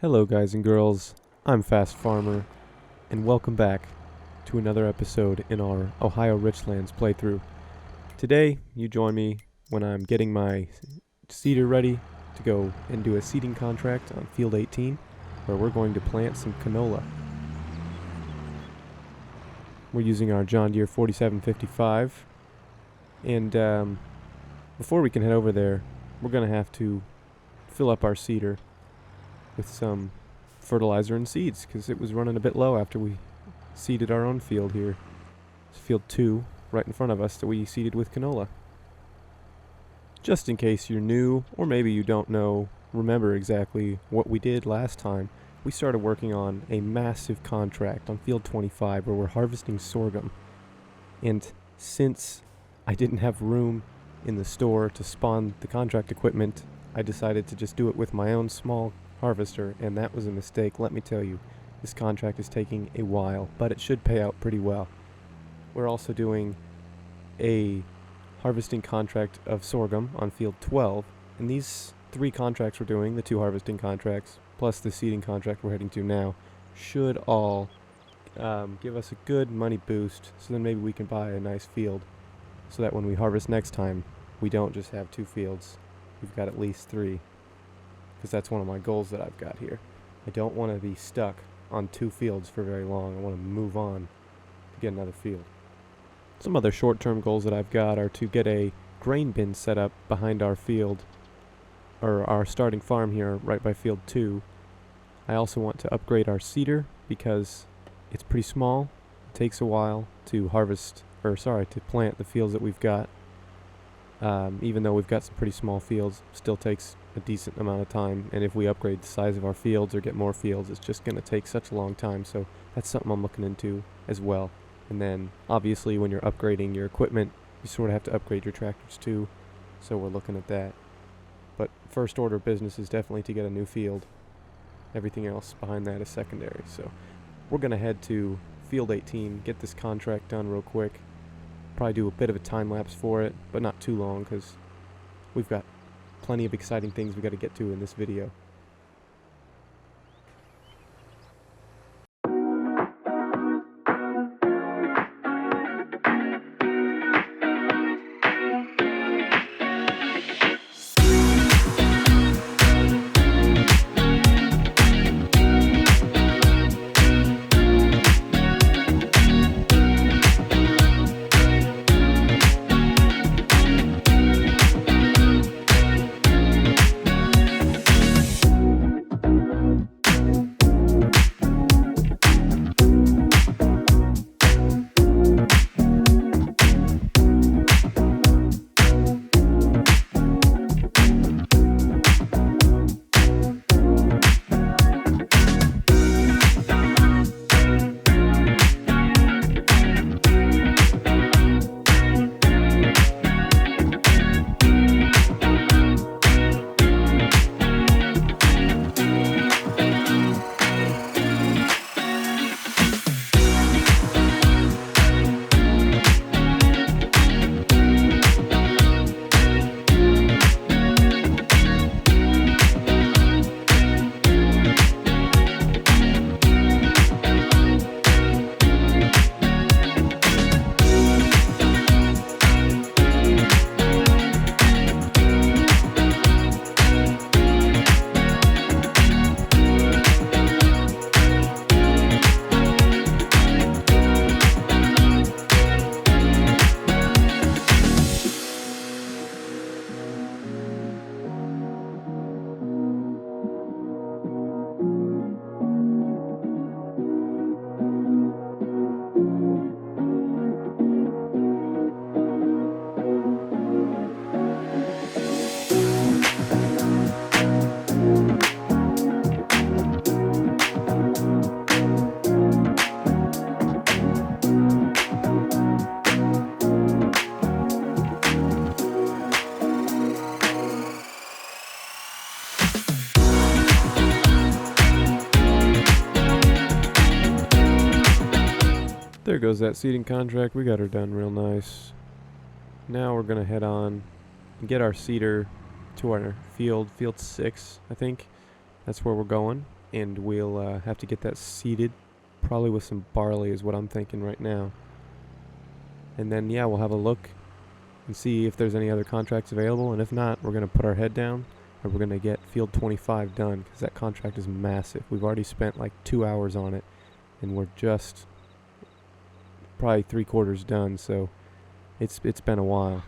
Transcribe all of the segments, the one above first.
Hello guys and girls, I'm Fast Farmer, and welcome back to another episode in our Ohio Richlands playthrough. Today, you join me when I'm getting my seeder ready to go and do a seeding contract on Field 18, where we're going to plant some canola. We're using our John Deere 4755, and before we can head over there, we're going to have to fill up our seeder with some fertilizer and seeds, because it was running a bit low after we seeded our own field here. It's field 2 right in front of us that we seeded with canola. Just in case you're new, or maybe you don't remember exactly what we did last time, we started working on a massive contract on field 25 where we're harvesting sorghum. And since I didn't have room in the store to spawn the contract equipment, I decided to just do it with my own small harvester, and that was a mistake. Let me tell you, this contract is taking a while, but it should pay out pretty well. We're also doing a harvesting contract of sorghum on field 12, and these 3 contracts we're doing, the 2 harvesting contracts plus the seeding contract we're heading to now, should all give us a good money boost, so then maybe we can buy a nice field, so that when we harvest next time, we don't just have 2 fields, we've got at least 3. Because that's one of my goals that I've got here. I don't want to be stuck on 2 fields for very long. I want to move on to get another field. Some other short-term goals that I've got are to get a grain bin set up behind our field, or our starting farm here right by field 2. I also want to upgrade our seeder because it's pretty small. It takes a while to to plant the fields that we've got. Even though we've got some pretty small fields, still takes a decent amount of time, and if we upgrade the size of our fields or get more fields, it's just going to take such a long time, so that's something I'm looking into as well. And then obviously when you're upgrading your equipment, you sort of have to upgrade your tractors too, so we're looking at that. But first order of business is definitely to get a new field. Everything else behind that is secondary. So we're going to head to field 18, get this contract done real quick, probably do a bit of a time lapse for it, but not too long, because we've got plenty of exciting things we got to get to in this video. There goes that seeding contract. We got her done real nice. Now we're gonna head on and get our seeder to our field 6, I think. That's where we're going. and we'll have to get that seeded, probably with some barley is what I'm thinking right now. And then, yeah, we'll have a look and see if there's any other contracts available, and if not, we're going to put our head down, and we're going to get Field 25 done, because that contract is massive. We've already spent like 2 hours on it, and we're just probably 3/4 done, so it's been a while.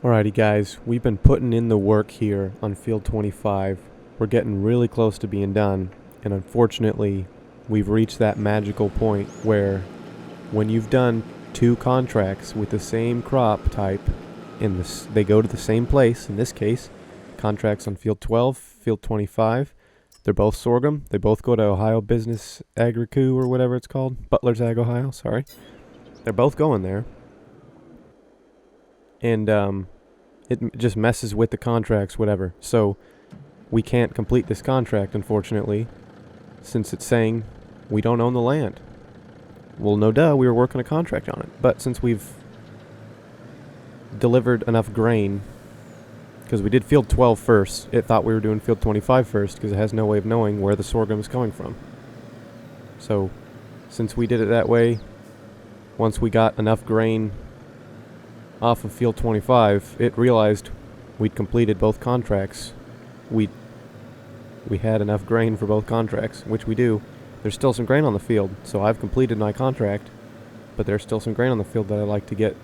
Alrighty guys, we've been putting in the work here on Field 25. We're getting really close to being done, and unfortunately we've reached that magical point where when you've done 2 contracts with the same crop type, they go to the same place, in this case, contracts on Field 12, Field 25, they're both sorghum, they both go to Ohio Business Agri-Co or whatever it's called, Butler's Ag Ohio, sorry. They're both going there. And it just messes with the contracts, whatever. So we can't complete this contract, unfortunately, since it's saying we don't own the land. Well, no duh, we were working a contract on it. But since we've delivered enough grain, because we did Field 12 first, it thought we were doing Field 25 first, because it has no way of knowing where the sorghum is coming from. So since we did it that way, once we got enough grain off of Field 25, it realized we'd completed both contracts. We had enough grain for both contracts, which we do. There's still some grain on the field, so I've completed my contract, but there's still some grain on the field that I'd like to get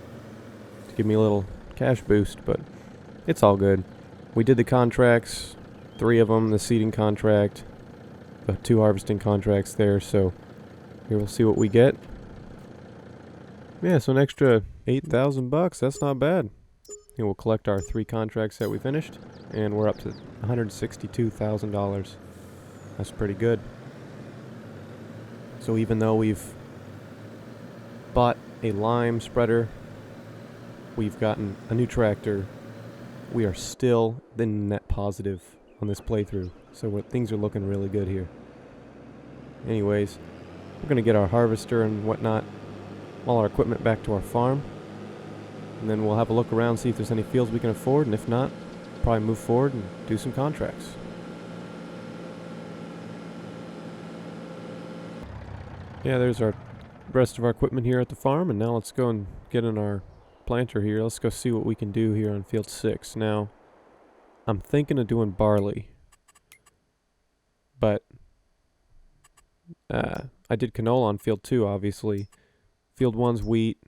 to give me a little cash boost, but it's all good. We did the contracts, 3 of them, the seeding contract, the 2 harvesting contracts there, so here we'll see what we get. Yeah, so an extra $8,000, that's not bad. And we'll collect our 3 contracts that we finished, and we're up to $162,000. That's pretty good. So even though we've bought a lime spreader, we've gotten a new tractor, we are still the net positive on this playthrough. So things are looking really good here. Anyways, we're going to get our harvester and whatnot, all our equipment back to our farm. And then we'll have a look around, see if there's any fields we can afford, and if not, probably move forward and do some contracts. Yeah, there's our rest of our equipment here at the farm, and now let's go and get in our planter here. Let's go see what we can do here on Field 6. Now, I'm thinking of doing barley, but I did canola on Field 2, obviously. Field 1's wheat.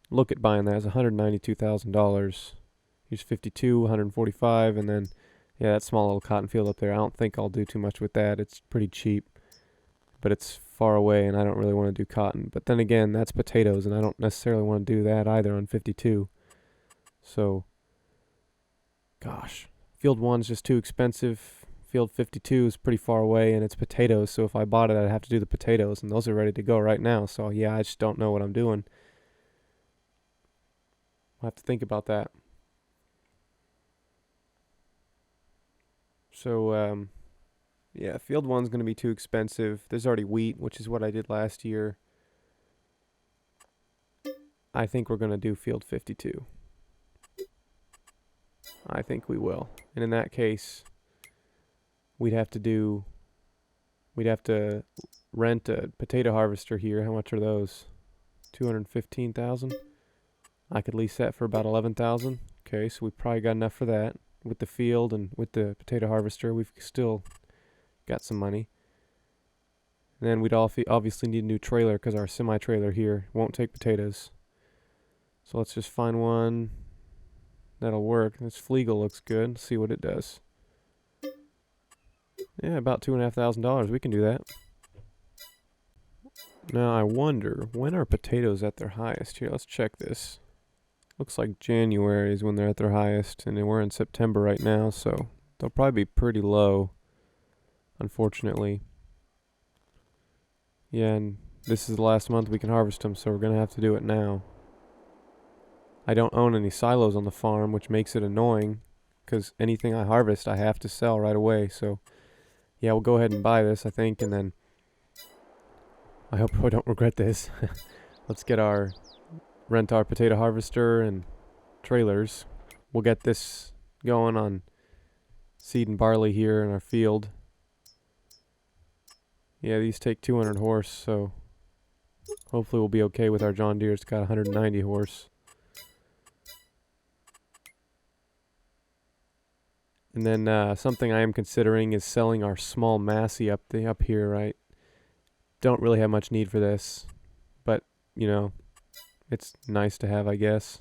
Look at buying that. It's $192,000. Here's 52, 145, and then, yeah, that small little cotton field up there. I don't think I'll do too much with that. It's pretty cheap, but it's far away, and I don't really want to do cotton. But then again, that's potatoes, and I don't necessarily want to do that either on 52. So, gosh, Field 1's just too expensive. Field 52 is pretty far away, and it's potatoes, so if I bought it, I'd have to do the potatoes, and those are ready to go right now. So, yeah, I just don't know what I'm doing. I'll have to think about that. So, yeah, Field 1's going to be too expensive. There's already wheat, which is what I did last year. I think we're going to do Field 52. I think we will. And in that case, we'd have to rent a potato harvester here. How much are those? $215,000. I could lease that for about $11,000. Okay, so we probably got enough for that. With the field and with the potato harvester, we've still got some money. And then we'd obviously need a new trailer because our semi-trailer here won't take potatoes. So let's just find one that'll work. This Flegel looks good. Let's see what it does. Yeah, about $2,500. We can do that. Now I wonder, when are potatoes at their highest? Here, let's check this. Looks like January is when they're at their highest, and we're in September right now, so they'll probably be pretty low, unfortunately. Yeah, and this is the last month we can harvest them, so we're going to have to do it now. I don't own any silos on the farm, which makes it annoying, because anything I harvest I have to sell right away, so yeah, we'll go ahead and buy this, I think, and then I hope I don't regret this. Let's rent our potato harvester and trailers. We'll get this going on seed and barley here in our field. Yeah, these take 200 horse, so hopefully we'll be okay with our John Deere. It's got 190 horse. And then something I am considering is selling our small Massey up here, right? Don't really have much need for this, but, you know, it's nice to have, I guess.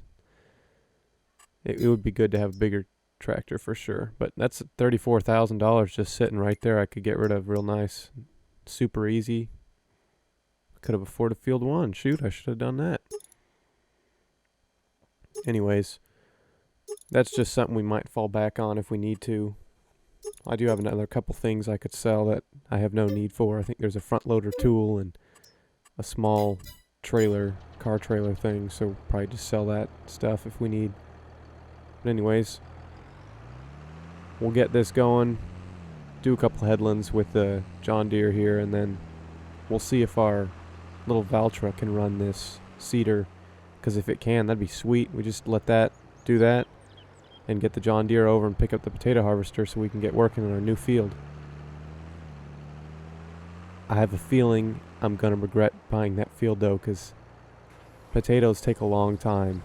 It would be good to have a bigger tractor for sure, but that's $34,000 just sitting right there. I could get rid of real nice, super easy. Could have afforded Field 1. Shoot, I should have done that. Anyways, that's just something we might fall back on if we need to. I do have another couple things I could sell that I have no need for. I think there's a front loader tool and a small trailer, car trailer thing, so probably just sell that stuff if we need. But anyways, we'll get this going, do a couple headlands with the John Deere here, and then we'll see if our little Valtra can run this seeder, because if it can, that'd be sweet. We just let that do that and get the John Deere over and pick up the potato harvester so we can get working on our new field. I have a feeling I'm going to regret buying that field though, because potatoes take a long time.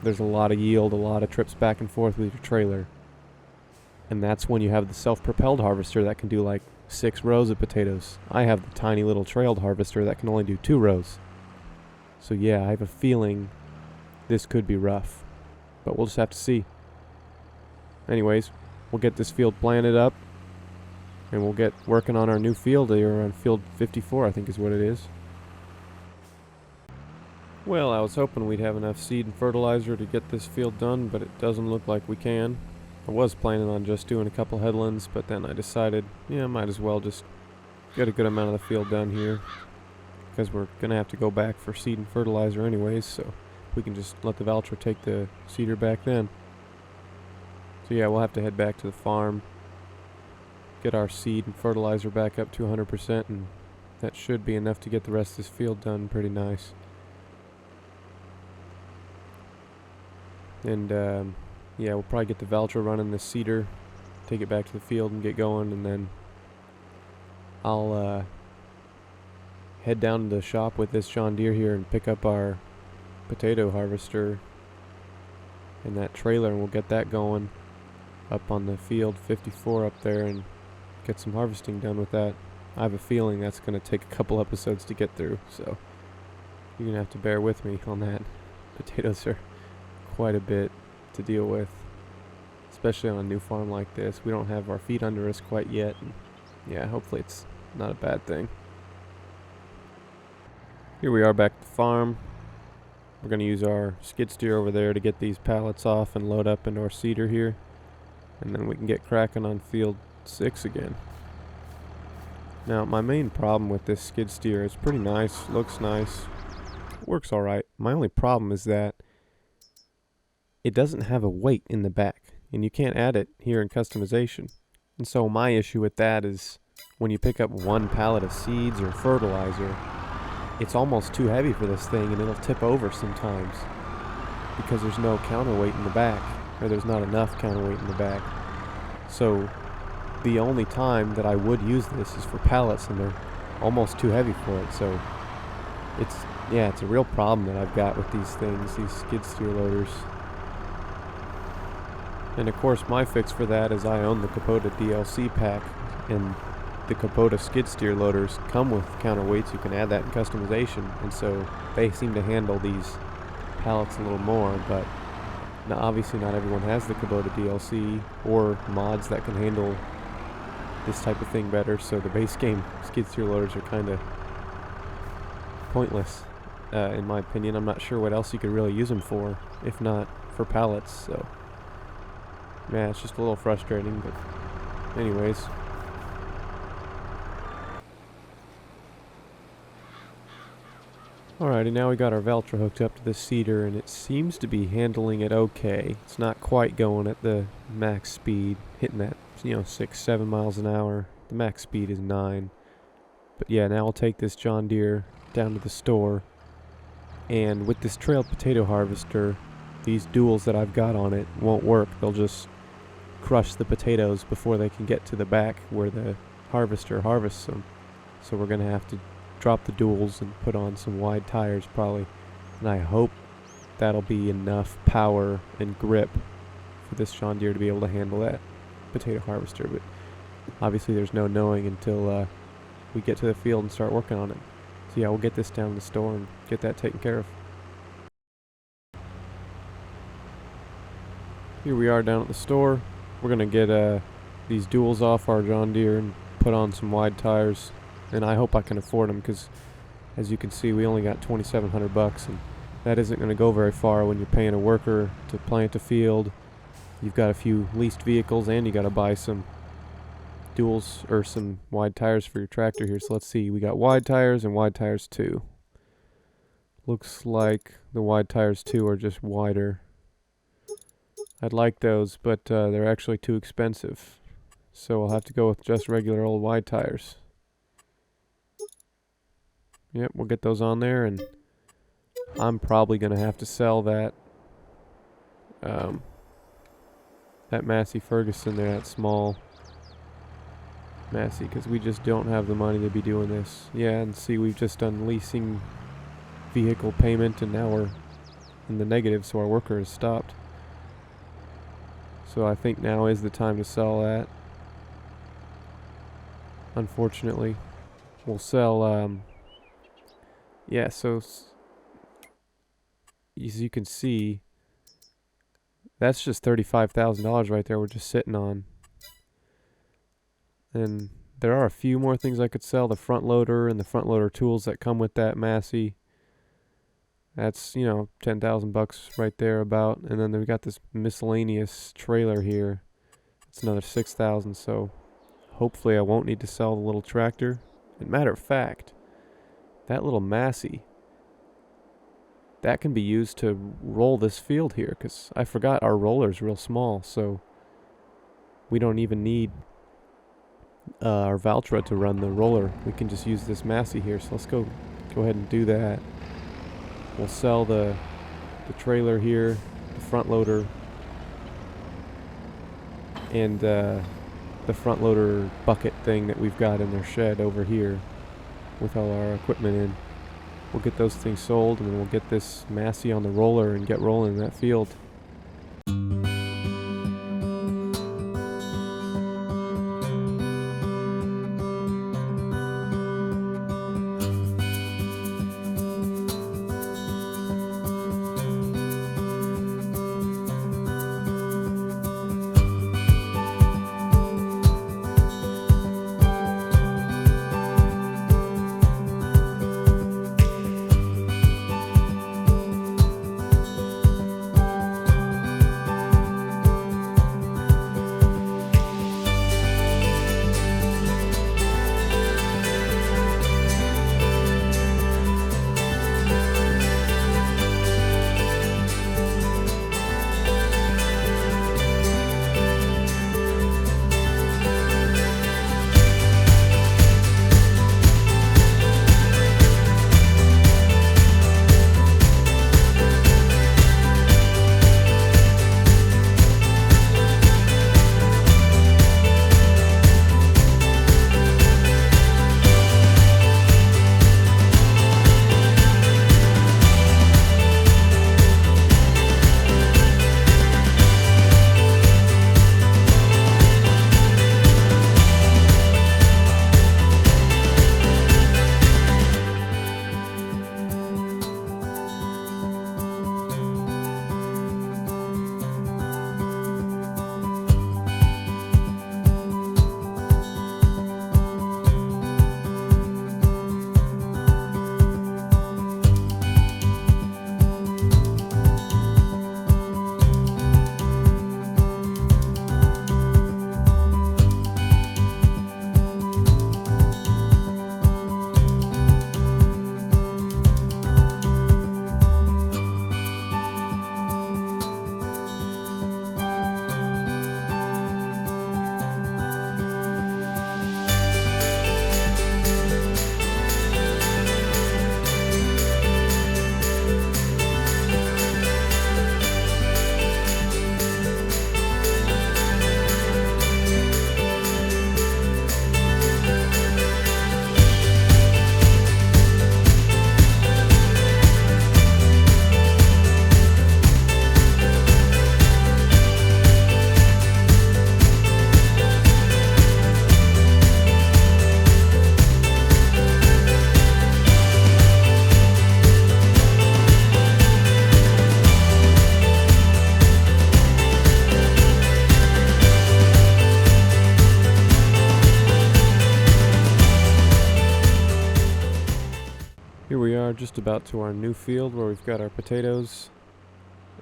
There's a lot of yield, a lot of trips back and forth with your trailer. And that's when you have the self-propelled harvester that can do like 6 rows of potatoes. I have the tiny little trailed harvester that can only do 2 rows. So yeah, I have a feeling this could be rough, but we'll just have to see. Anyways, we'll get this field planted up, and we'll get working on our new field here on field 54, I think is what it is. Well, I was hoping we'd have enough seed and fertilizer to get this field done, but it doesn't look like we can. I was planning on just doing a couple headlands, but then I decided, yeah, might as well just get a good amount of the field done here, because we're going to have to go back for seed and fertilizer anyways, so we can just let the Valtra take the seeder back then. So yeah, we'll have to head back to the farm, get our seed and fertilizer back up to 100%, and that should be enough to get the rest of this field done pretty nice. And yeah, we'll probably get the Valtra running this seeder, take it back to the field and get going, and then I'll head down to the shop with this John Deere here and pick up our potato harvester and that trailer, and we'll get that going up on the field 54 up there and get some harvesting done with that. I have a feeling that's going to take a couple episodes to get through, so you're going to have to bear with me on that. Potatoes are quite a bit to deal with, especially on a new farm like this. We don't have our feet under us quite yet, and yeah, hopefully it's not a bad thing. Here we are back at the farm. We're going to use our skid steer over there to get these pallets off and load up into our seeder here, and then we can get cracking on field 6 again. Now, my main problem with this skid steer is pretty nice, looks nice, works alright. My only problem is that it doesn't have a weight in the back, and you can't add it here in customization. And so my issue with that is when you pick up one pallet of seeds or fertilizer, it's almost too heavy for this thing, and it'll tip over sometimes because there's no counterweight in the back, or there's not enough counterweight in the back. So the only time that I would use this is for pallets, and they're almost too heavy for it. So it's a real problem that I've got with these things, these skid steer loaders. And of course my fix for that is I own the Kubota DLC pack, and the Kubota skid steer loaders come with counterweights. You can add that in customization, and so they seem to handle these pallets a little more. But now obviously not everyone has the Kubota DLC or mods that can handle this type of thing better, so the base game skid steer loaders are kind of pointless in my opinion. I'm not sure what else you could really use them for if not for pallets. So yeah, it's just a little frustrating, but anyways. Alrighty, now we got our Valtra hooked up to the seeder, and it seems to be handling it okay. It's not quite going at the max speed, hitting that, 6-7 miles an hour. The max speed is 9. But yeah, now I'll take this John Deere down to the store, and with this trailed potato harvester, these duals that I've got on it won't work. They'll just crush the potatoes before they can get to the back where the harvester harvests them. So we're going to have to drop the duals and put on some wide tires probably. And I hope that'll be enough power and grip for this John Deere to be able to handle that potato harvester. But obviously there's no knowing until we get to the field and start working on it. So yeah, we'll get this down to the store and get that taken care of. Here we are down at the store. We're going to get these duals off our John Deere and put on some wide tires. And I hope I can afford them, because as you can see, we only got $2,700, and that isn't going to go very far when you're paying a worker to plant a field. You've got a few leased vehicles, and you got to buy some duals or some wide tires for your tractor here. So let's see, we got wide tires and wide tires 2. Looks like the wide tires 2 are just wider. I'd like those, but they're actually too expensive. So I'll have to go with just regular old wide tires. Yep, we'll get those on there, and I'm probably going to have to sell that that Massey Ferguson there, that small Massey, because we just don't have the money to be doing this. Yeah, and see, we've just done leasing vehicle payment, and now we're in the negative, so our worker has stopped. So I think now is the time to sell that. Unfortunately, we'll sell yeah, so as you can see, that's just $35,000 right there we're just sitting on. And there are a few more things I could sell. The front loader and the front loader tools that come with that Massey. That's, you know, $10,000 right there about. And then we've got this miscellaneous trailer here. It's another $6,000, so hopefully I won't need to sell the little tractor. And matter of fact, that little Massey, that can be used to roll this field here, because I forgot our roller's real small, so we don't even need our Valtra to run the roller. We can just use this Massey here, so let's go ahead and do that. We'll sell the trailer here, the front loader, and the front loader bucket thing that we've got in their shed over here with all our equipment in. We'll get those things sold, and then we'll get this Massey on the roller and get rolling in that field. just about to our new field where we've got our potatoes.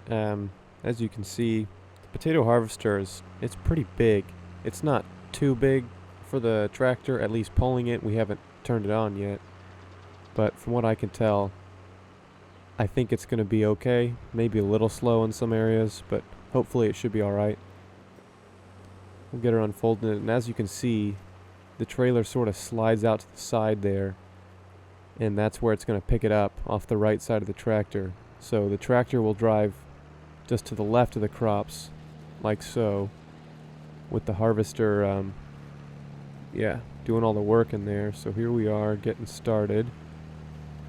As you can see, the potato harvester it's pretty big. It's not too big for the tractor, at least pulling it. We haven't turned it on yet. But from what I can tell, I think it's going to be okay. Maybe a little slow in some areas, but hopefully it should be alright. We'll get her unfolding it, and as you can see, the trailer sort of slides out to the side there, and that's where it's going to pick it up off the right side of the tractor. So the tractor will drive just to the left of the crops, like so, with the harvester, doing all the work in there. So here we are getting started,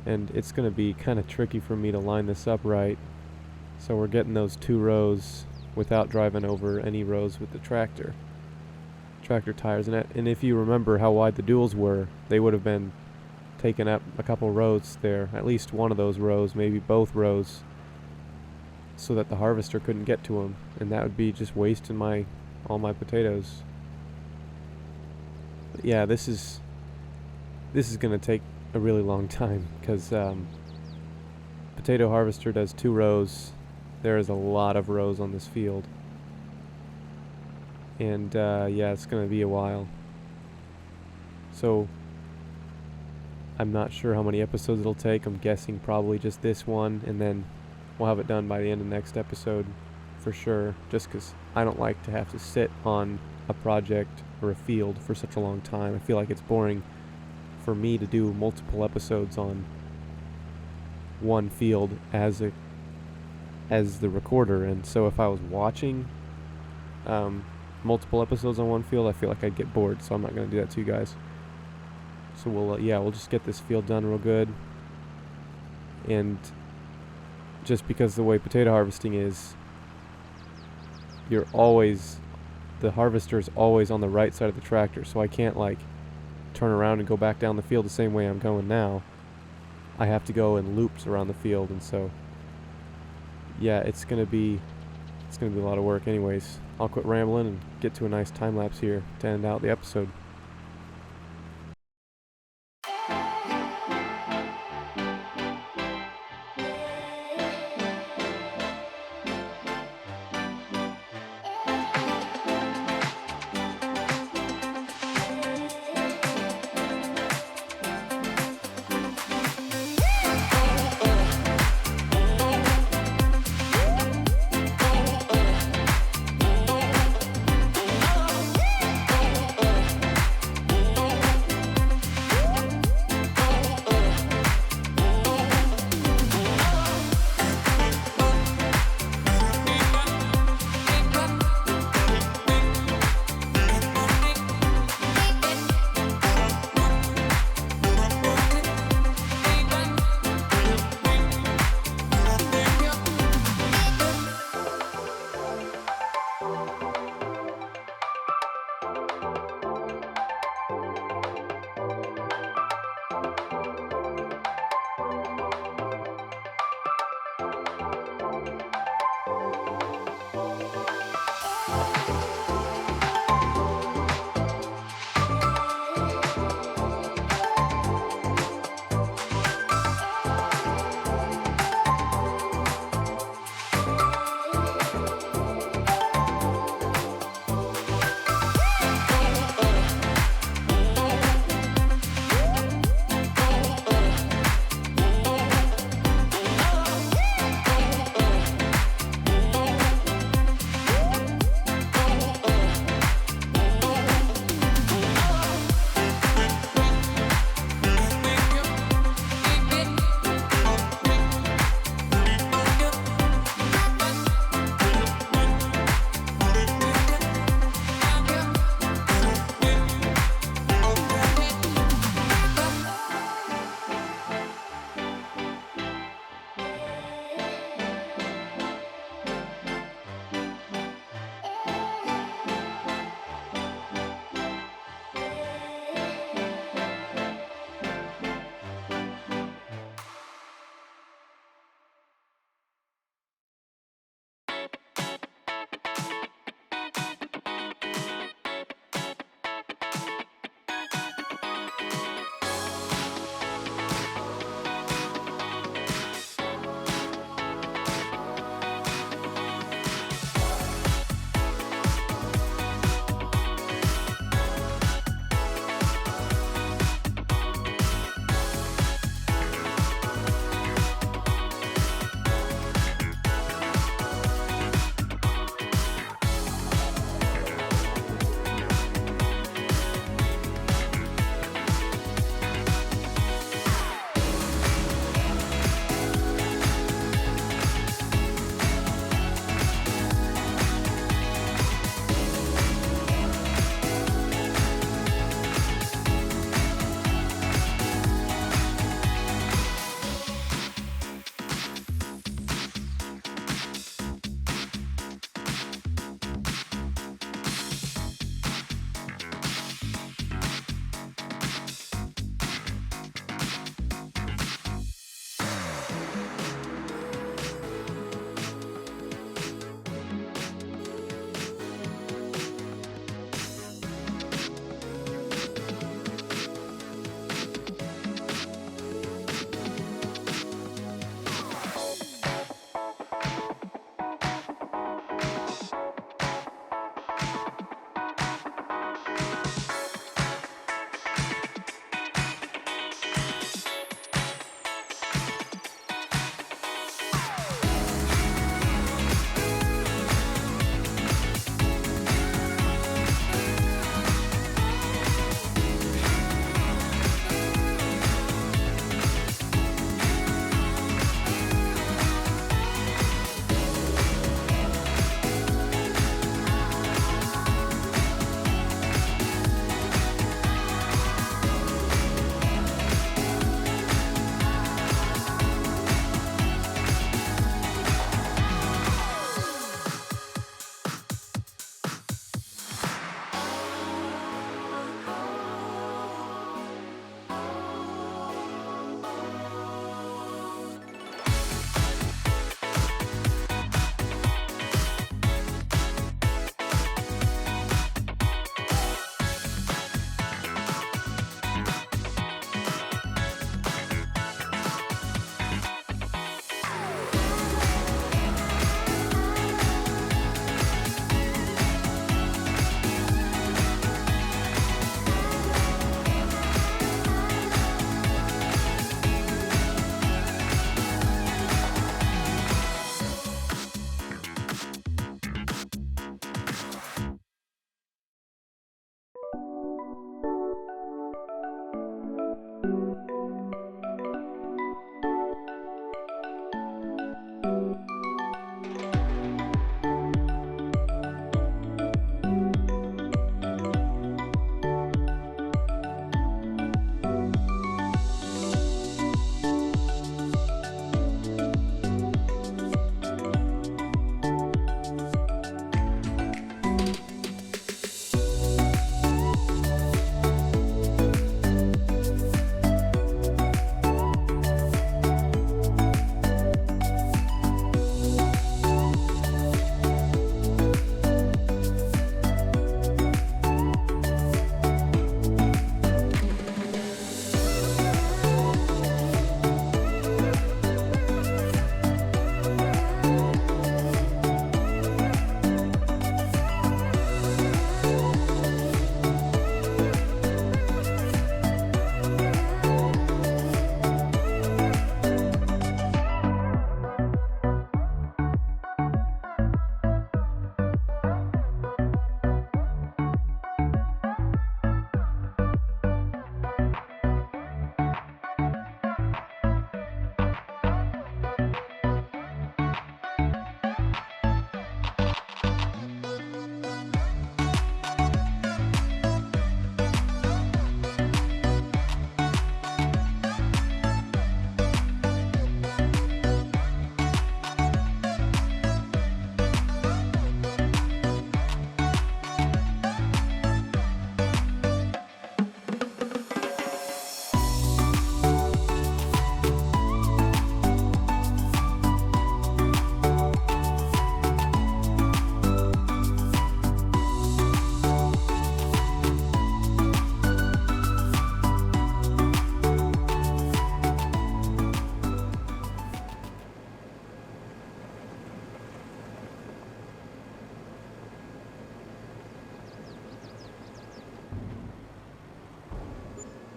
and it's going to be kind of tricky for me to line this up right. So we're getting those 2 rows without driving over any rows with the tractor tires. And if you remember how wide the duals were, they would have been taking up a couple rows there, at least one of those rows, maybe both rows, so that the harvester couldn't get to them, and that would be just wasting all my potatoes. But yeah, this is going to take a really long time, because potato harvester does 2 rows. There is a lot of rows on this field, and it's going to be a while. So I'm not sure how many episodes it'll take. I'm guessing probably just this one, and then we'll have it done by the end of next episode for sure, just because I don't like to have to sit on a project or a field for such a long time. I feel like it's boring for me to do multiple episodes on one field as the recorder, and so if I was watching multiple episodes on one field, I feel like I'd get bored, so I'm not going to do that to you guys. So we'll just get this field done real good. And just because the way potato harvesting is, the harvester is always on the right side of the tractor, so I can't like turn around and go back down the field the same way I'm going now. I have to go in loops around the field, and so it's gonna be a lot of work. Anyways, I'll quit rambling and get to a nice time lapse here to end out the episode.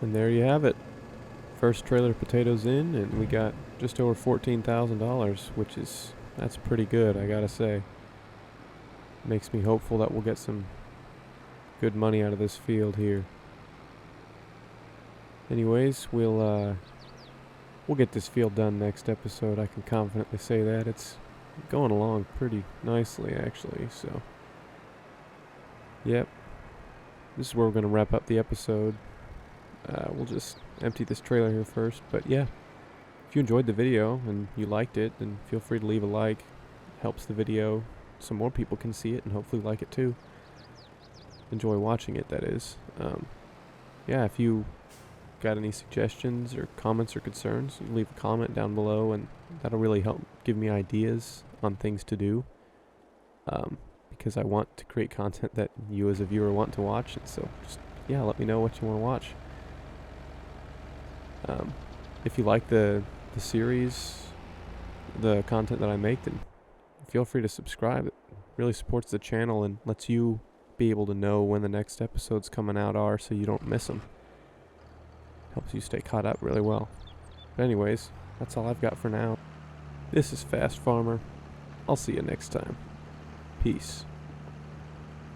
And there you have it. First trailer potatoes in, and we got just over $14,000, which that's pretty good, I gotta say. Makes me hopeful that we'll get some good money out of this field here. Anyways, we'll get this field done next episode. I can confidently say that. It's going along pretty nicely, actually, so. Yep. This is where we're going to wrap up the episode. We'll just empty this trailer here first, but yeah. If you enjoyed the video and you liked it, then feel free to leave a like. It helps the video so more people can see it and hopefully like it too. Enjoy watching it, that is. Yeah, if you got any suggestions or comments or concerns, you leave a comment down below, and that'll really help give me ideas on things to do. Because I want to create content that you as a viewer want to watch, and so just, yeah, let me know what you want to watch. If you like the series, the content that I make, then feel free to subscribe. It really supports the channel and lets you be able to know when the next episodes coming out are, so you don't miss them. Helps you stay caught up really well. But anyways, that's all I've got for now. This is Fast Farmer. I'll see you next time. Peace.